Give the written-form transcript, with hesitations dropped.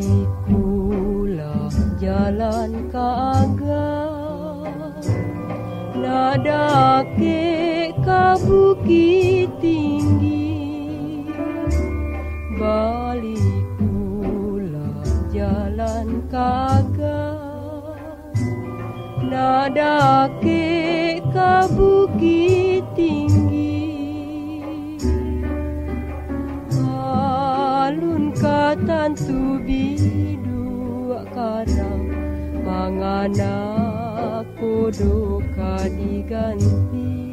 Balikulah jalan kaagam, nada ke bukit tinggi. Balikulah jalan kaagam, nada ke bukit tinggi. Alun katantu bidua karang, mangana podo kadiganti.